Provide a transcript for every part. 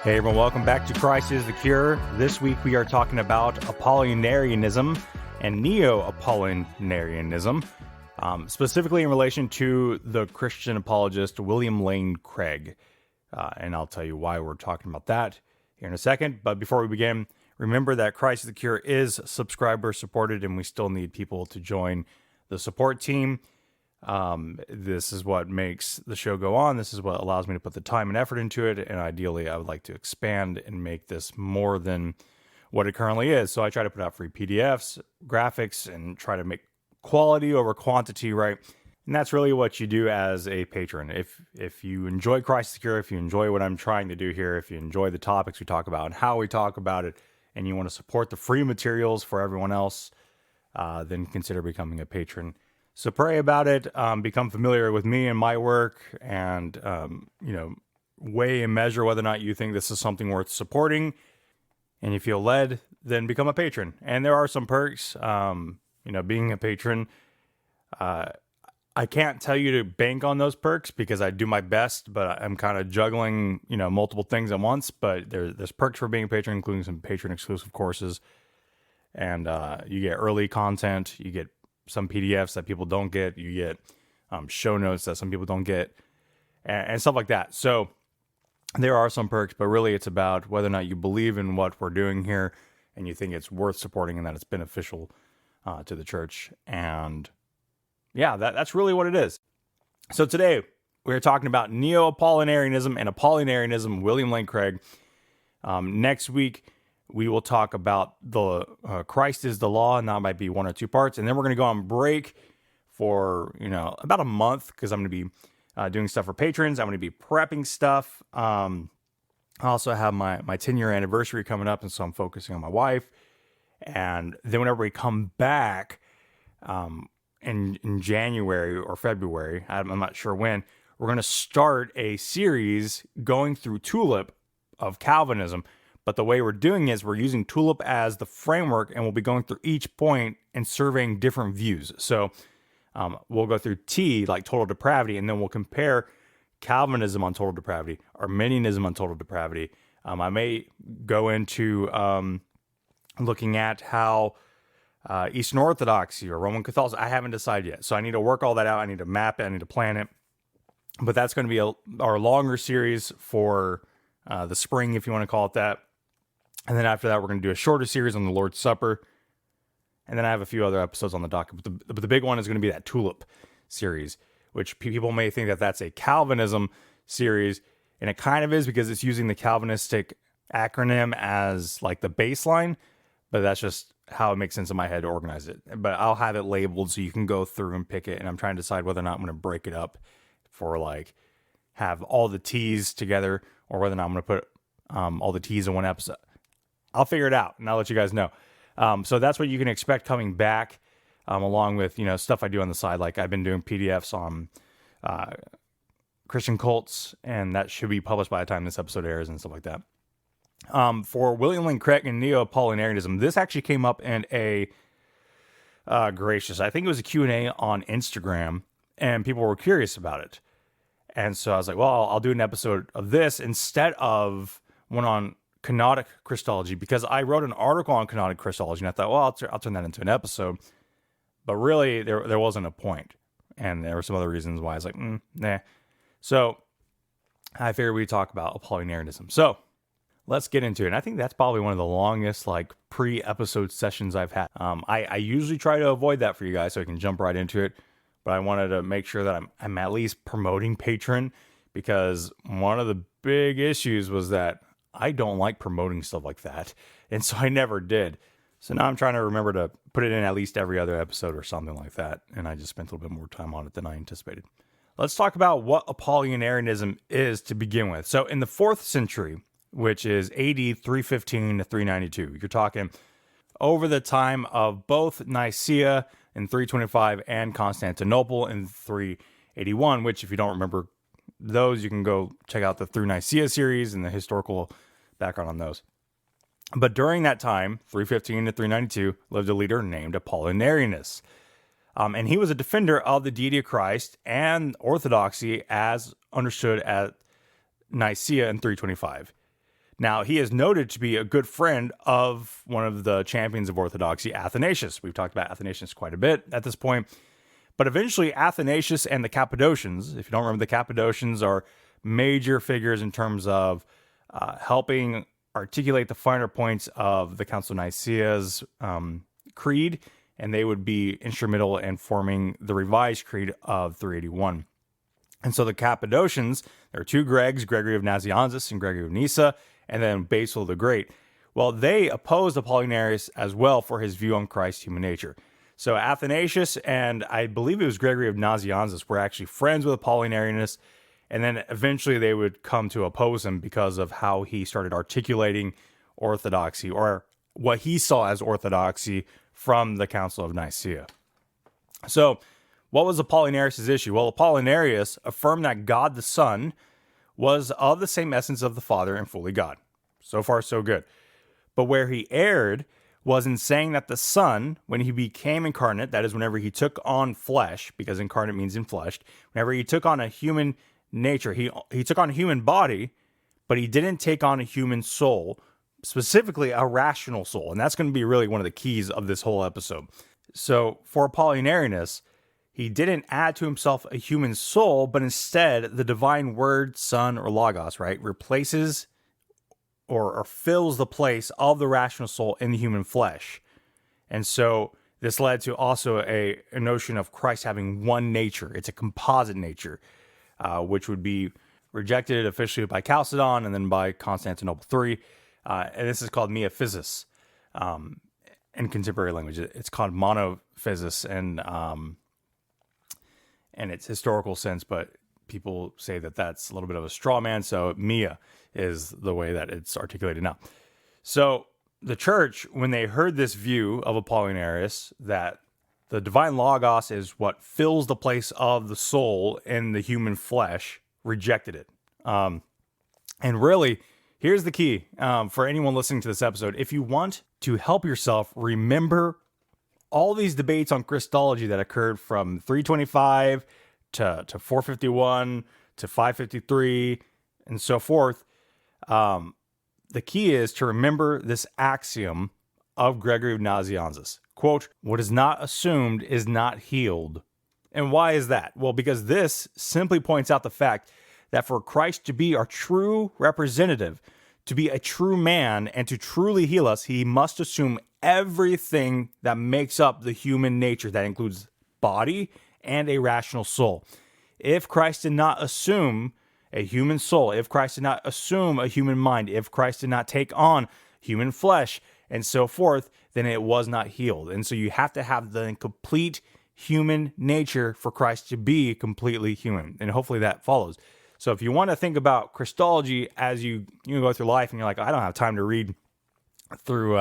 Hey everyone, welcome back to Christ is the Cure. This week we are talking about Apollinarianism and Neo-Apollinarianism, specifically in relation to the Christian apologist William Lane Craig. And I'll tell you why we're talking about that here in a second. But before we begin, remember that Christ is the Cure is subscriber supported, and we still need people to join the support team. This is what makes the show go on. This is what allows me to put the time and effort into it. And ideally, I would like to expand and make this more than what it currently is. So I try to put out free PDFs, graphics, and try to make quality over quantity, right? And that's really what you do as a patron. If you enjoy Christ the Cure, if you enjoy what I'm trying to do here, if you enjoy the topics we talk about and how we talk about it, and you want to support the free materials for everyone else, then consider becoming a patron. So pray about it, become familiar with me and my work, and, weigh and measure whether or not you think this is something worth supporting. And if you feel led, then become a patron. And there are some perks, being a patron. I can't tell you to bank on those perks because I do my best, but I'm kind of juggling, multiple things at once. But there's perks for being a patron, including some patron exclusive courses. And you get early content, you get some PDFs that people don't get. You get show notes that some people don't get, and stuff like that. So there are some perks, but really it's about whether or not you believe in what we're doing here and you think it's worth supporting and that it's beneficial to the church. And yeah, that's really what it is. So today we're talking about Neo-Apollinarianism and Apollinarianism, William Lane Craig. Next week, we will talk about the Christ is the law, and that might be one or two parts. And then we're going to go on break for, about a month because I'm going to be doing stuff for patrons. I'm going to be prepping stuff. I also have my 10-year anniversary coming up, and so I'm focusing on my wife. And then whenever we come back in January or February, I'm not sure when, we're going to start a series going through Tulip of Calvinism. But the way we're doing is we're using Tulip as the framework, and we'll be going through each point and surveying different views. So we'll go through T, like total depravity, and then we'll compare Calvinism on total depravity, Arminianism on total depravity. I may go into looking at how Eastern Orthodoxy or Roman Catholicism, I haven't decided yet. So I need to work all that out. I need to map it. I need to plan it. But that's going to be our longer series for the spring, if you want to call it that. And then after that, we're going to do a shorter series on the Lord's Supper. And then I have a few other episodes on the docket. But the big one is going to be that Tulip series, which people may think that that's a Calvinism series. And it kind of is because it's using the Calvinistic acronym as like the baseline. But that's just how it makes sense in my head to organize it. But I'll have it labeled so you can go through and pick it. And I'm trying to decide whether or not I'm going to break it up for have all the T's together, or whether or not I'm going to put all the T's in one episode. I'll figure it out, and I'll let you guys know. So that's what you can expect coming back, along with stuff I do on the side. Like I've been doing PDFs on Christian cults, and that should be published by the time this episode airs and stuff like that. For William Lane Craig and Neo-Apollinarianism, this actually came up in I think it was a Q&A on Instagram, and people were curious about it. And so I was like, well, I'll do an episode of this instead of one on kenotic Christology, because I wrote an article on kenotic Christology, and I thought, well, I'll turn that into an episode. But really, there wasn't a point. And there were some other reasons why I was like, nah. So I figured we'd talk about Apollinarianism. So let's get into it. And I think that's probably one of the longest pre-episode sessions I've had. I usually try to avoid that for you guys so I can jump right into it. But I wanted to make sure that I'm at least promoting Patreon, because one of the big issues was that I don't like promoting stuff like that. And so I never did. So now I'm trying to remember to put it in at least every other episode or something like that. And I just spent a little bit more time on it than I anticipated. Let's talk about what Apollinarianism is to begin with. So in the 4th century, which is AD 315 to 392, you're talking over the time of both Nicaea in 325 and Constantinople in 381, which if you don't remember those, you can go check out the Through Nicaea series and the historical background on those. But during that time, 315 to 392, lived a leader named Apollinarius. And he was a defender of the deity of Christ and orthodoxy as understood at Nicaea in 325. Now, he is noted to be a good friend of one of the champions of orthodoxy, Athanasius. We've talked about Athanasius quite a bit at this point. But eventually, Athanasius and the Cappadocians, if you don't remember, the Cappadocians are major figures in terms of helping articulate the finer points of the Council of Nicaea's creed, and they would be instrumental in forming the revised creed of 381. And so the Cappadocians, there are two Gregs, Gregory of Nazianzus and Gregory of Nyssa, and then Basil the Great. Well, they opposed Apollinarius as well for his view on Christ's human nature. So Athanasius and I believe it was Gregory of Nazianzus were actually friends with Apollinarius, and then eventually they would come to oppose him because of how he started articulating orthodoxy, or what he saw as orthodoxy, from the Council of Nicaea. So what was Apollinarius' issue? Well, Apollinarius affirmed that God the Son was of the same essence of the Father and fully God. So far, so good. But where he erred was in saying that the Son, when he became incarnate, that is, whenever he took on flesh, because incarnate means enfleshed, whenever he took on a human nature, he took on a human body, but he didn't take on a human soul, specifically a rational soul. And that's going to be really one of the keys of this whole episode. So for Apollinarius, he didn't add to himself a human soul, but instead the divine word, Son, or Logos, right, replaces or fills the place of the rational soul in the human flesh. And so this led to also a notion of Christ having one nature. It's a composite nature, which would be rejected officially by Chalcedon and then by Constantinople III. And this is called metaphysis in contemporary language. It's called monophysis in its historical sense, but people say that that's a little bit of a straw man, so Mia is the way that it's articulated now. So the church, when they heard this view of Apollinarius, that the divine Logos is what fills the place of the soul in the human flesh, rejected it. And really, here's the key for anyone listening to this episode. If you want to help yourself remember all these debates on Christology that occurred from 325 to 451 to 553 and so forth, the key is to remember this axiom of Gregory of Nazianzus. Quote, "What is not assumed is not healed." And why is that? Well, because this simply points out the fact that for Christ to be our true representative, to be a true man, and to truly heal us, he must assume everything that makes up the human nature. That includes body and a rational soul. If Christ did not assume a human soul, if Christ did not assume a human mind, if Christ did not take on human flesh and so forth, then it was not healed. And so you have to have the complete human nature for Christ to be completely human. And hopefully that follows. So if you want to think about Christology as you go through life and you're like, I don't have time to read through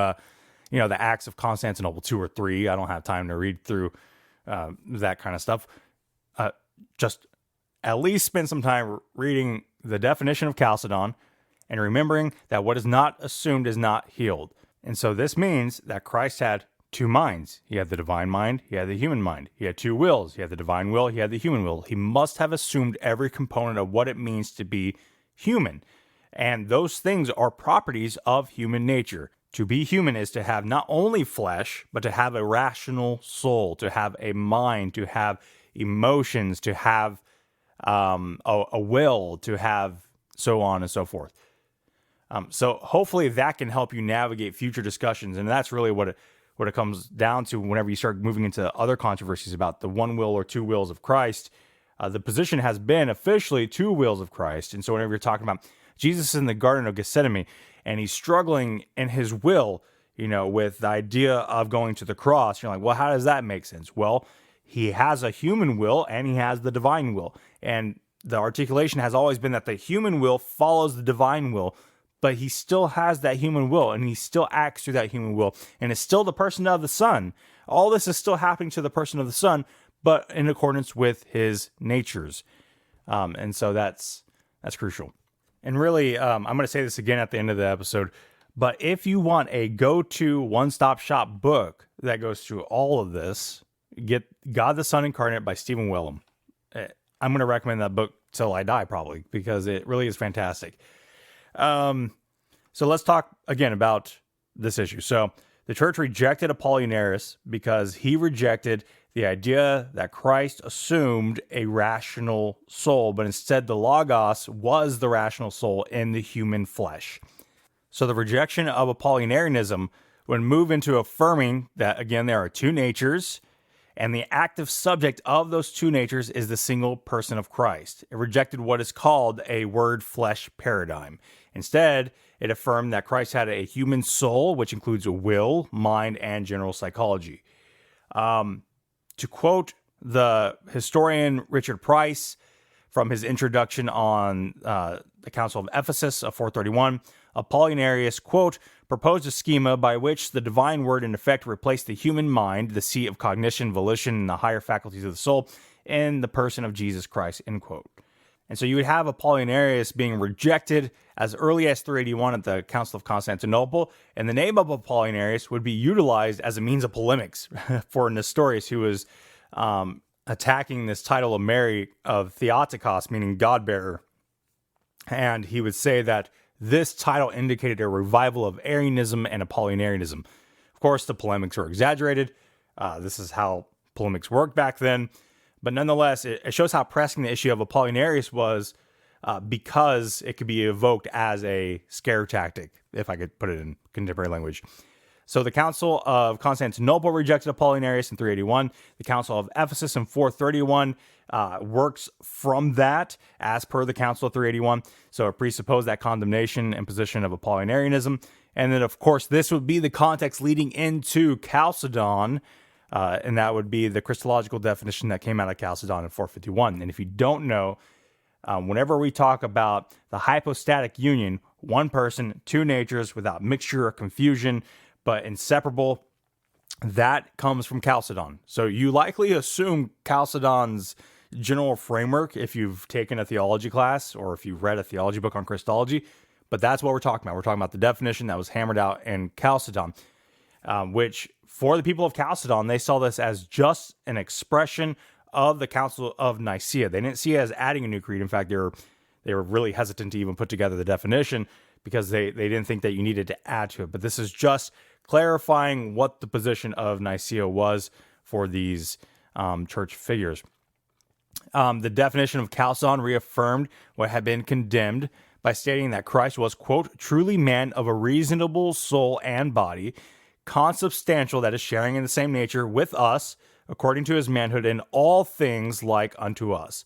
the Acts of Constantinople 2 or 3. I don't have time to read through that kind of stuff. Just at least spend some time reading the definition of Chalcedon and remembering that what is not assumed is not healed. And so this means that Christ had two minds. He had the divine mind, he had the human mind. He had two wills. He had the divine will, he had the human will. He must have assumed every component of what it means to be human. And those things are properties of human nature. To be human is to have not only flesh, but to have a rational soul, to have a mind, to have emotions, to have a will, to have so on and so forth. So hopefully that can help you navigate future discussions. And that's really what it comes down to whenever you start moving into other controversies about the one will or two wills of Christ. The position has been officially two wills of Christ. And so whenever you're talking about Jesus in the Garden of Gethsemane, and he's struggling in his will, with the idea of going to the cross, you're like, well, how does that make sense? Well, he has a human will and he has the divine will. And the articulation has always been that the human will follows the divine will, but he still has that human will and he still acts through that human will. And it's still the person of the Son. All this is still happening to the person of the Son, but in accordance with his natures. And so that's crucial. And really, I'm going to say this again at the end of the episode, but if you want a go-to one-stop shop book that goes through all of this, get God the Son Incarnate by Stephen Wellum. I'm going to recommend that book till I die, probably, because it really is fantastic. So let's talk again about this issue. So the church rejected Apollinarius because he rejected the idea that Christ assumed a rational soul, but instead the Logos was the rational soul in the human flesh. So the rejection of Apollinarianism would move into affirming that, again, there are two natures, and the active subject of those two natures is the single person of Christ. It rejected what is called a word-flesh paradigm. Instead, it affirmed that Christ had a human soul, which includes a will, mind, and general psychology. To quote the historian Richard Price from his introduction on the Council of Ephesus of 431, Apollinarius, quote, proposed a schema by which the divine word in effect replaced the human mind, the seat of cognition, volition, and the higher faculties of the soul, in the person of Jesus Christ, end quote. And so you would have Apollinarius being rejected as early as 381 at the Council of Constantinople, and the name of Apollinarius would be utilized as a means of polemics for Nestorius, who was attacking this title of Mary of Theotokos, meaning God-bearer. And he would say that this title indicated a revival of Arianism and Apollinarianism. Of course, the polemics were exaggerated. This is how polemics worked back then. But nonetheless, it shows how pressing the issue of Apollinarius was because it could be evoked as a scare tactic, if I could put it in contemporary language. So the Council of Constantinople rejected Apollinarius in 381. The Council of Ephesus in 431 works from that as per the Council of 381. So it presupposed that condemnation and position of Apollinarianism. And then, of course, this would be the context leading into Chalcedon, and that would be the Christological definition that came out of Chalcedon in 451. And if you don't know, whenever we talk about the hypostatic union, one person, two natures without mixture or confusion, but inseparable, that comes from Chalcedon. So you likely assume Chalcedon's general framework if you've taken a theology class or if you've read a theology book on Christology, but that's what we're talking about. We're talking about the definition that was hammered out in Chalcedon, which for the people of Chalcedon, they saw this as just an expression of the Council of Nicaea. They didn't see it as adding a new creed. In fact, they were really hesitant to even put together the definition because they didn't think that you needed to add to it. But this is just clarifying what the position of Nicaea was for these church figures. The definition of Chalcedon reaffirmed what had been condemned by stating that Christ was, quote, truly man of a reasonable soul and body, consubstantial, that is, sharing in the same nature with us, according to his manhood, in all things like unto us.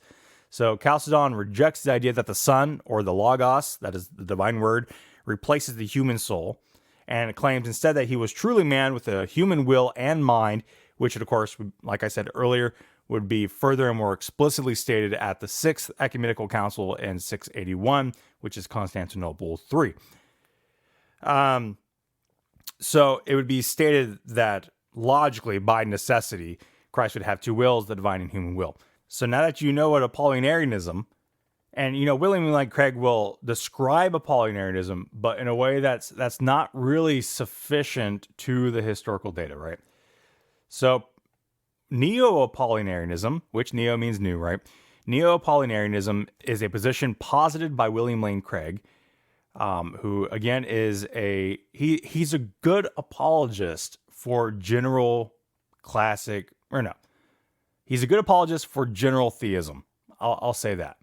So Chalcedon rejects the idea that the Son, or the Logos, that is the divine word, replaces the human soul, and it claims instead that he was truly man with a human will and mind, which, of course, like I said earlier, would be further and more explicitly stated at the Sixth Ecumenical Council in 681, which is Constantinople III. So it would be stated that logically, by necessity, Christ would have two wills, the divine and human will. So now that you know what Apollinarianism, and William Lane Craig will describe Apollinarianism, but in a way that's not really sufficient to the historical data, right? So Neo-Apollinarianism, which neo means new, right? Neo-Apollinarianism is a position posited by William Lane Craig, who again is he's a good apologist for general classic, or no, he's a good apologist for general theism. I'll say that.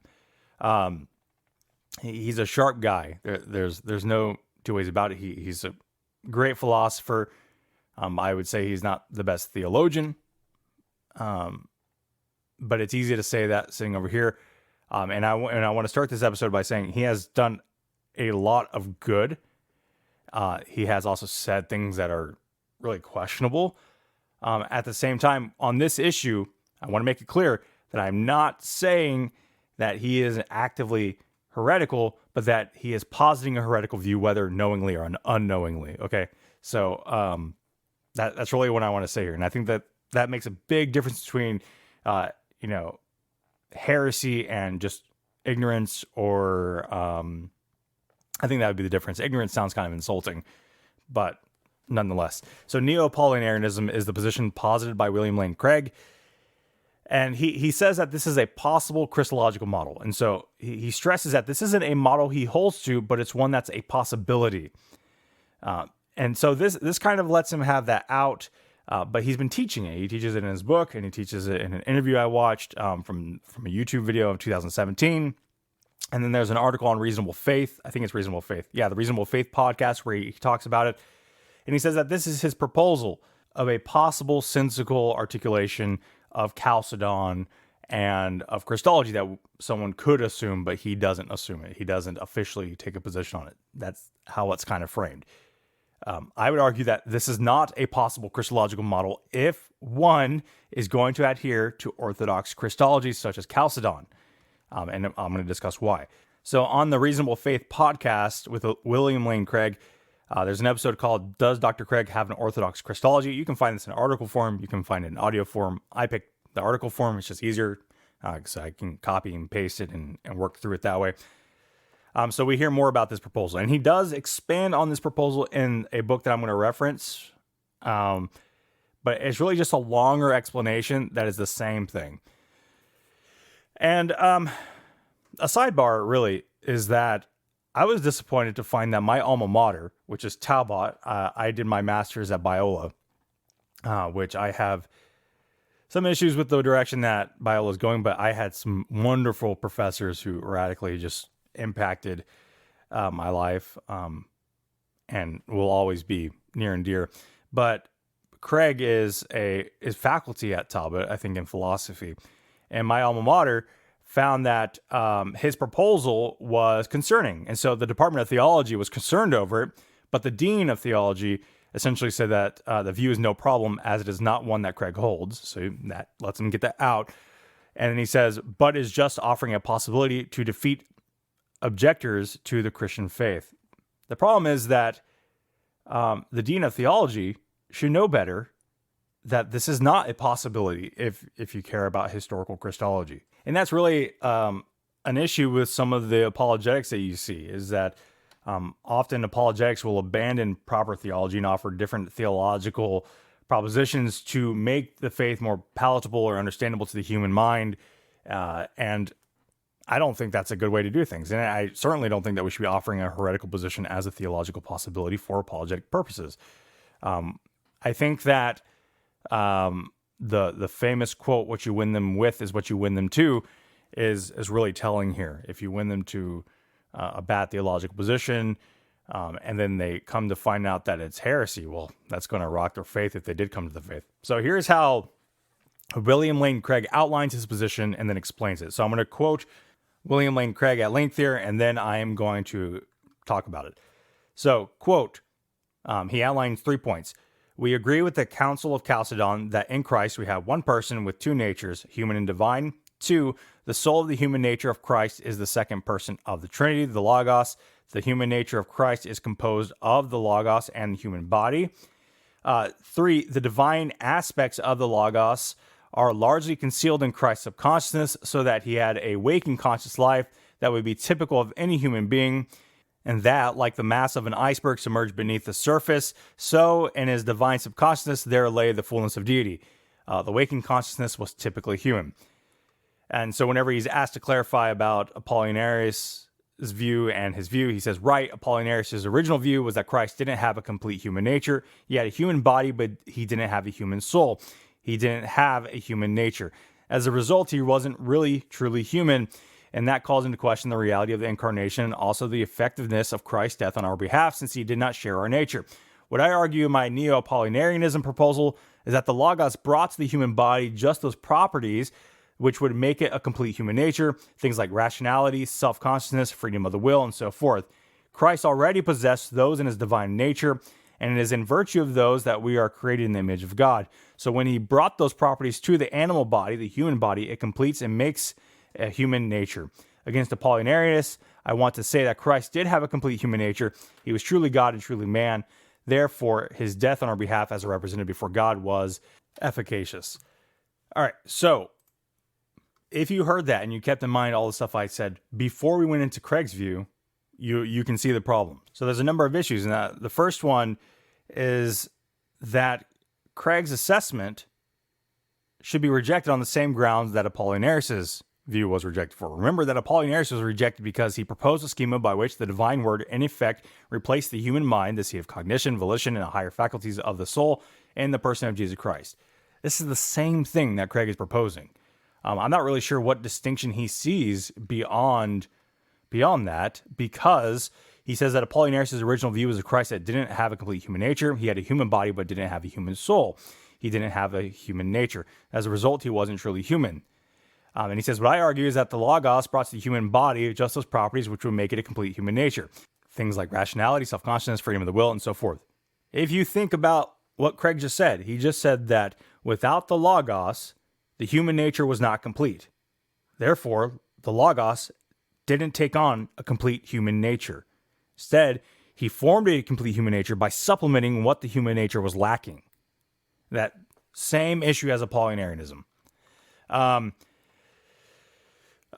He's a sharp guy. There's no two ways about it. He's a great philosopher. I would say he's not the best theologian. But it's easy to say that sitting over here. And I want to start this episode by saying he has done a lot of good. He has also said things that are really questionable. At the same time, on this issue, I want to make it clear that I'm not saying that he is actively heretical, but that he is positing a heretical view, whether knowingly or unknowingly. Okay, so that's really what I want to say here, and I think that makes a big difference between heresy and just ignorance, or I think that would be the difference. Ignorance sounds kind of insulting, but nonetheless. So Neo-Apollinarianism is the position posited by William Lane Craig, And he says that this is a possible Christological model. And so he stresses that this isn't a model he holds to, but it's one that's a possibility. And so this kind of lets him have that out, but he's been teaching it. He teaches it in his book, and he teaches it in an interview I watched from a YouTube video of 2017. And then there's an article on Reasonable Faith. I think it's Reasonable Faith. Yeah, the Reasonable Faith podcast where he talks about it. And he says that this is his proposal of a possible sensical articulation of Chalcedon and of Christology that someone could assume, but he doesn't assume it. He doesn't officially take a position on it. That's how it's kind of framed. I would argue that this is not a possible Christological model if one is going to adhere to orthodox Christology such as Chalcedon. And I'm going to discuss why. So on the Reasonable Faith podcast with William Lane Craig, there's an episode called Does Dr. Craig Have an Orthodox Christology? You can find this in article form. You can find it in audio form. I picked the article form. It's just easier because I can copy and paste it and work through it that way. So we hear more about this proposal. And he does expand on this proposal in a book that I'm going to reference. But it's really just a longer explanation that is the same thing. And a sidebar really is that I was disappointed to find that my alma mater, which is Talbot, I did my master's at Biola, which I have some issues with the direction that Biola is going, but I had some wonderful professors who radically just impacted my life and will always be near and dear. But Craig is faculty at Talbot, I think, in philosophy. And my alma mater found that his proposal was concerning. And so the Department of Theology was concerned over it, but the Dean of Theology essentially said that the view is no problem as it is not one that Craig holds. So that lets him get that out. And then he says, but is just offering a possibility to defeat objectors to the Christian faith. The problem is that the Dean of Theology should know better that this is not a possibility if you care about historical Christology. And that's really an issue with some of the apologetics that you see, is that often apologetics will abandon proper theology and offer different theological propositions to make the faith more palatable or understandable to the human mind. And I don't think that's a good way to do things. And I certainly don't think that we should be offering a heretical position as a theological possibility for apologetic purposes. I think that the famous quote, what you win them with is what you win them to, is really telling here. If you win them to a bad theological position, and then they come to find out that it's heresy, well, that's going to rock their faith if they did come to the faith. So here's how William Lane Craig outlines his position and then explains it. So I'm going to quote William Lane Craig at length here, and then I am going to talk about it. So, quote, he outlines 3 points. We agree with the Council of Chalcedon that in Christ we have one person with two natures, human and divine. 2, the soul of the human nature of Christ is the second person of the Trinity, the Logos. The human nature of Christ is composed of the Logos and the human body. 3, the divine aspects of the Logos are largely concealed in Christ's subconsciousness so that he had a waking conscious life that would be typical of any human being, and that, like the mass of an iceberg submerged beneath the surface, so in his divine subconsciousness there lay the fullness of deity. The waking consciousness was typically human. And so whenever he's asked to clarify about Apollinarius' view and his view, he says, right, Apollinarius' original view was that Christ didn't have a complete human nature. He had a human body, but he didn't have a human soul. He didn't have a human nature. As a result, he wasn't really truly human, and that calls into question the reality of the incarnation and also the effectiveness of Christ's death on our behalf, since he did not share our nature. What I argue in my Neo-Apollinarianism proposal is that the Logos brought to the human body just those properties which would make it a complete human nature, things like rationality, self-consciousness, freedom of the will, and so forth. Christ already possessed those in his divine nature, and it is in virtue of those that we are created in the image of God. So when he brought those properties to the animal body, the human body, it completes and makes a human nature. Against Apollinarius, I want to say that Christ did have a complete human nature. He was truly God and truly man. Therefore, his death on our behalf as a representative before God was efficacious. All right, so if you heard that and you kept in mind all the stuff I said before we went into Craig's view, you can see the problem. So there's a number of issues. And the first one is that Craig's assessment should be rejected on the same grounds that Apollinarius' view was rejected for. Remember that Apollinarius was rejected because he proposed a schema by which the divine word, in effect, replaced the human mind, the seat of cognition, volition, and the higher faculties of the soul, in the person of Jesus Christ. This is the same thing that Craig is proposing. I'm not really sure what distinction he sees beyond that, because he says that Apollinarius' original view was a Christ that didn't have a complete human nature. He had a human body but didn't have a human soul. He didn't have a human nature. As a result, he wasn't truly human. And he says, what I argue is that the Logos brought to the human body just those properties which would make it a complete human nature. Things like rationality, self-consciousness, freedom of the will, and so forth. If you think about what Craig just said, he just said that without the Logos, the human nature was not complete. Therefore, the Logos didn't take on a complete human nature. Instead, he formed a complete human nature by supplementing what the human nature was lacking. That same issue as Apollinarianism.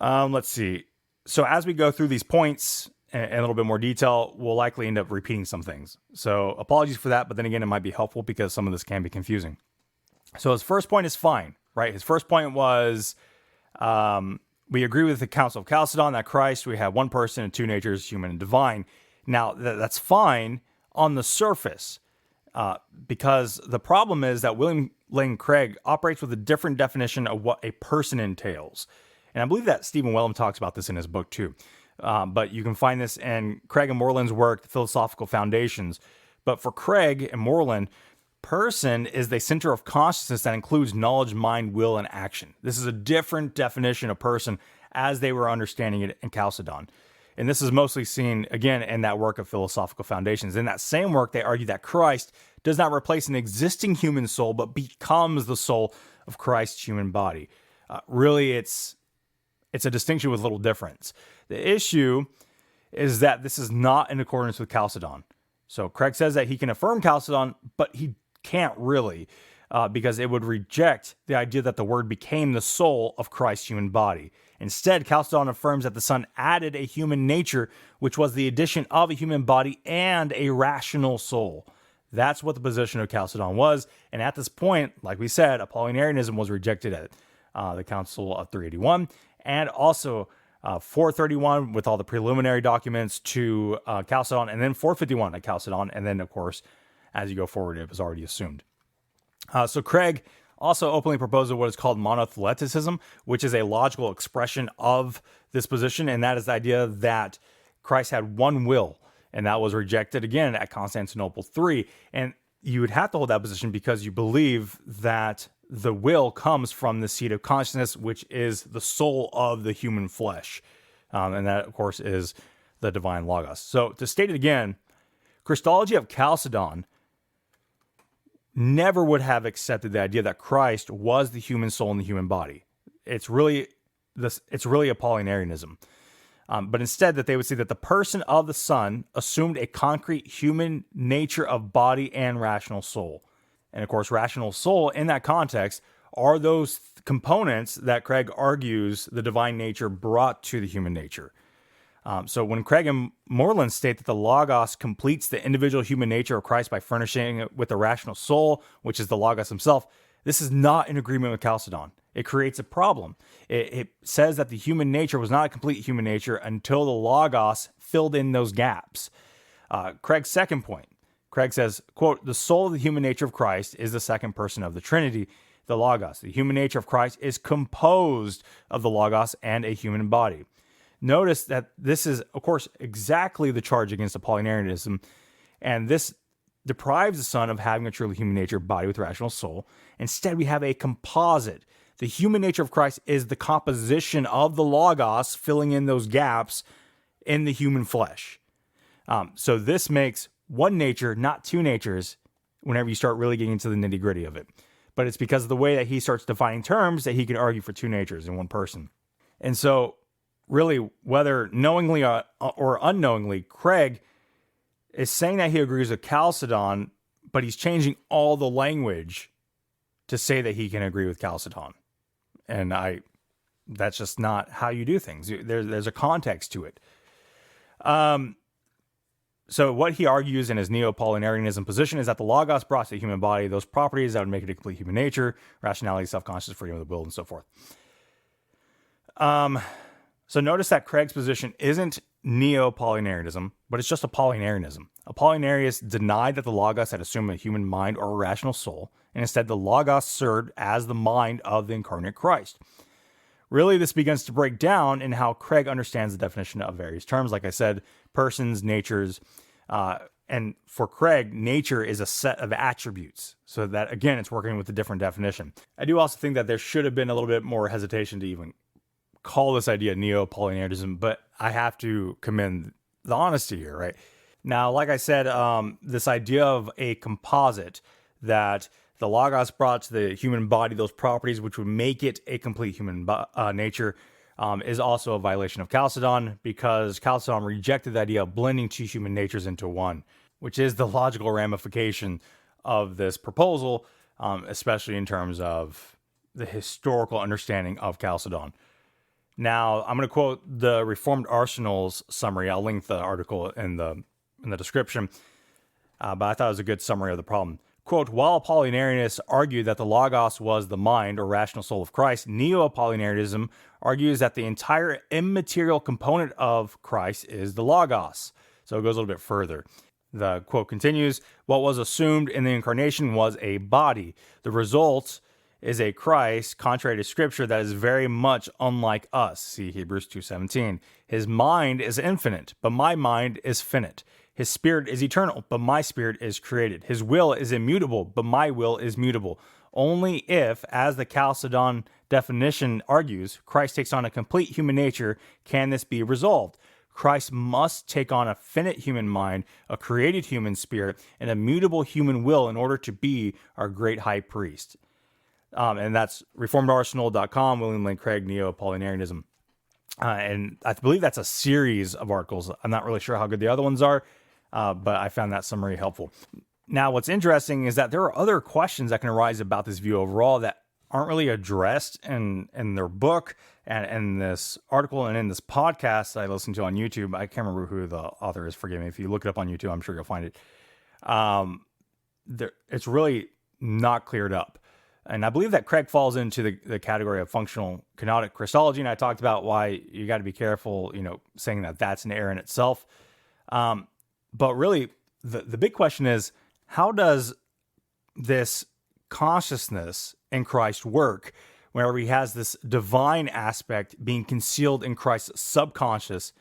Let's see. So as we go through these points in a little bit more detail, we'll likely end up repeating some things. So apologies for that, but then again, it might be helpful because some of this can be confusing. So his first point is fine, right? His first point was, we agree with the Council of Chalcedon that Christ, we have one person and two natures, human and divine. Now, that's fine on the surface, because the problem is that William Lane Craig operates with a different definition of what a person entails. And I believe that Stephen Wellum talks about this in his book too. But you can find this in Craig and Moreland's work, The Philosophical Foundations. But for Craig and Moreland, person is the center of consciousness that includes knowledge, mind, will, and action. This is a different definition of person as they were understanding it in Chalcedon. And this is mostly seen, again, in that work of Philosophical Foundations. In that same work, they argue that Christ does not replace an existing human soul, but becomes the soul of Christ's human body. Really, it's a distinction with little difference. The issue is that this is not in accordance with Chalcedon. So Craig says that he can affirm Chalcedon, but he can't really, because it would reject the idea that the Word became the soul of Christ's human body. Instead, Chalcedon affirms that the Son added a human nature, which was the addition of a human body and a rational soul. That's what the position of Chalcedon was. And at this point, like we said, Apollinarianism was rejected at the Council of 381, and also 431 with all the preliminary documents to Chalcedon, and then 451 at Chalcedon, and then, of course, as you go forward, it was already assumed. So Craig also openly proposes what is called monotheleticism, which is a logical expression of this position, and that is the idea that Christ had one will, and that was rejected again at Constantinople III. And you would have to hold that position because you believe that the will comes from the seat of consciousness, which is the soul of the human flesh. And that, of course, is the divine Logos. So to state it again, Christology of Chalcedon never would have accepted the idea that Christ was the human soul in the human body. It's really Apollinarianism. But instead that they would say that the person of the Son assumed a concrete human nature of body and rational soul. And of course, rational soul in that context are those components that Craig argues the divine nature brought to the human nature. So when Craig and Moreland state that the Logos completes the individual human nature of Christ by furnishing it with a rational soul, which is the Logos himself, this is not in agreement with Chalcedon. It creates a problem. It says that the human nature was not a complete human nature until the Logos filled in those gaps. Craig's second point, Craig says, quote, the soul of the human nature of Christ is the second person of the Trinity, the Logos. The human nature of Christ is composed of the Logos and a human body. Notice that this is, of course, exactly the charge against Apollinarianism, and this deprives the Son of having a truly human nature body with rational soul. Instead, we have a composite. The human nature of Christ is the composition of the Logos filling in those gaps in the human flesh. So this makes one nature, not two natures, whenever you start really getting into the nitty-gritty of it. But it's because of the way that he starts defining terms that he can argue for two natures in one person. And so, really, whether knowingly or unknowingly, Craig is saying that he agrees with Chalcedon, but he's changing all the language to say that he can agree with Chalcedon. And that's just not how you do things. There's a context to it. So what he argues in his Neo-Apollinarianism position is that the Logos brought to the human body those properties that would make it a complete human nature, rationality, self-conscious, freedom of the will, and so forth. So notice that Craig's position isn't Neo-Apollinarianism, but it's just Apollinarianism. Apollinarius denied that the Logos had assumed a human mind or a rational soul, and instead the Logos served as the mind of the incarnate Christ. Really, this begins to break down in how Craig understands the definition of various terms. Like I said, persons, natures, and for Craig, nature is a set of attributes. So that, again, it's working with a different definition. I do also think that there should have been a little bit more hesitation to even call this idea Neo-Apollinarianism, but I have to commend the honesty here, right? Now, like I said, this idea of a composite that the Logos brought to the human body those properties which would make it a complete human nature is also a violation of Chalcedon, because Chalcedon rejected the idea of blending two human natures into one, which is the logical ramification of this proposal, especially in terms of the historical understanding of Chalcedon. Now, I'm going to quote the Reformed Arsenal's summary. I'll link the article in the description, but I thought it was a good summary of the problem. Quote, while Apollinarianists argued that the Logos was the mind or rational soul of Christ, Neo-Apollinarianism argues that the entire immaterial component of Christ is the Logos. So it goes a little bit further. The quote continues, what was assumed in the incarnation was a body. The result is a Christ, contrary to Scripture, that is very much unlike us. See Hebrews 2:17. His mind is infinite, but my mind is finite. His spirit is eternal, but my spirit is created. His will is immutable, but my will is mutable. Only if, as the Chalcedon definition argues, Christ takes on a complete human nature, can this be resolved. Christ must take on a finite human mind, a created human spirit, and a mutable human will in order to be our great high priest. And that's reformedarsenal.com, William Lane Craig, Neo-Apollinarianism. And I believe that's a series of articles. I'm not really sure how good the other ones are, but I found that summary helpful. Now, what's interesting is that there are other questions that can arise about this view overall that aren't really addressed in their book and in this article and in this podcast that I listened to on YouTube. I can't remember who the author is. Forgive me. If you look it up on YouTube, I'm sure you'll find it. It's really not cleared up. And I believe that Craig falls into the category of functional kenotic Christology, and I talked about why you got to be careful, saying that that's an error in itself. But really, the big question is, how does this consciousness in Christ work whenever he has this divine aspect being concealed in Christ's subconscious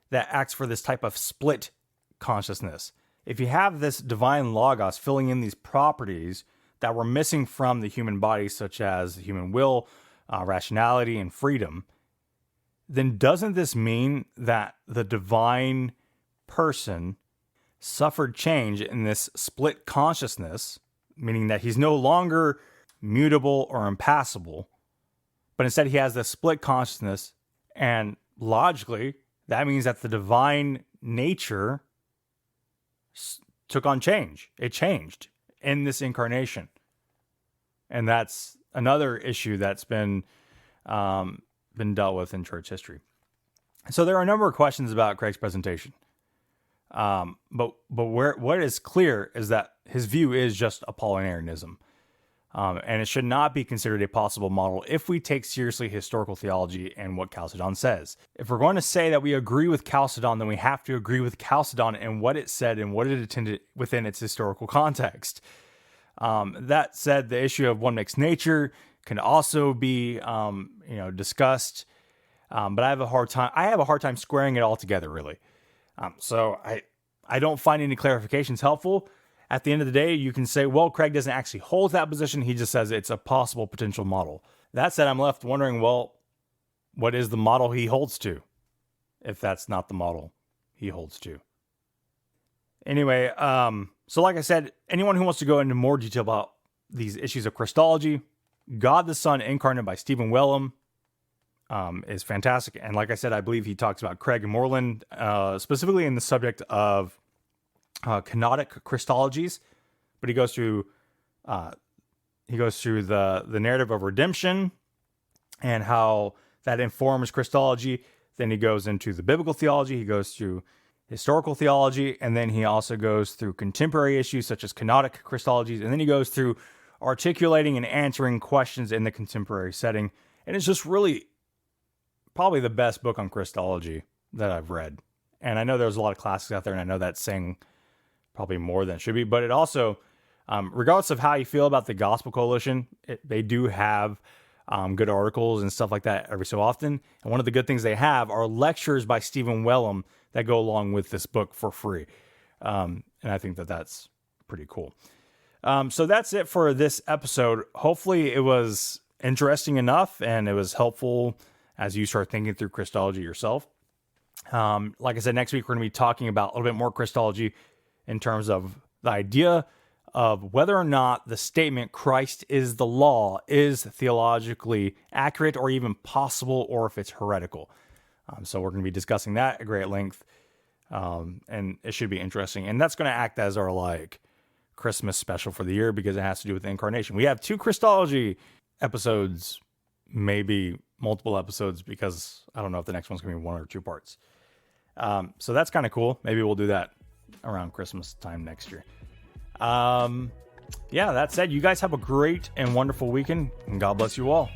that acts for this type of split consciousness? If you have this divine Logos filling in these properties that were missing from the human body, such as the human will, rationality, and freedom, then doesn't this mean that the divine person suffered change in this split consciousness, meaning that he's no longer mutable or impassible, but instead he has this split consciousness, and logically, that means that the divine nature took on change. It changed in this incarnation. And that's another issue that's been dealt with in church history. So there are a number of questions about Craig's presentation. But what is clear is that his view is just Apollinarianism. And it should not be considered a possible model if we take seriously historical theology and what Chalcedon says. If we're going to say that we agree with Chalcedon, then we have to agree with Chalcedon and what it said and what it intended within its historical context. That said, the issue of one mixed nature can also be, discussed. But I have a hard time squaring it all together, really. So I don't find any clarifications helpful. At the end of the day, you can say, well, Craig doesn't actually hold that position. He just says it's a possible potential model. That said, I'm left wondering, well, what is the model he holds to, if that's not the model he holds to? Anyway, so like I said, anyone who wants to go into more detail about these issues of Christology, God the Son incarnate by Stephen Wellum is fantastic. And like I said, I believe he talks about Craig and Moreland, specifically in the subject of kenotic Christologies, but he goes through the narrative of redemption and how that informs Christology. Then he goes into the biblical theology. He goes through historical theology, and then he also goes through contemporary issues such as kenotic Christologies, and then he goes through articulating and answering questions in the contemporary setting. And it's just really probably the best book on Christology that I've read. And I know there's a lot of classics out there, and I know that's saying probably more than it should be, but it also, regardless of how you feel about the Gospel Coalition, they do have good articles and stuff like that every so often. And one of the good things they have are lectures by Stephen Wellum that go along with this book for free. And I think that that's pretty cool. So that's it for this episode. Hopefully it was interesting enough and it was helpful as you start thinking through Christology yourself. Like I said, next week we're going to be talking about a little bit more Christology in terms of the idea of whether or not the statement Christ is the law is theologically accurate or even possible, or if it's heretical. So we're going to be discussing that at great length, and it should be interesting. And that's going to act as our Christmas special for the year because it has to do with the incarnation. We have 2 Christology episodes, maybe multiple episodes, because I don't know if the next one's going to be 1 or 2 parts. So that's kind of cool. Maybe we'll do that around Christmas time next year. Yeah, that said, you guys have a great and wonderful weekend, and God bless you all.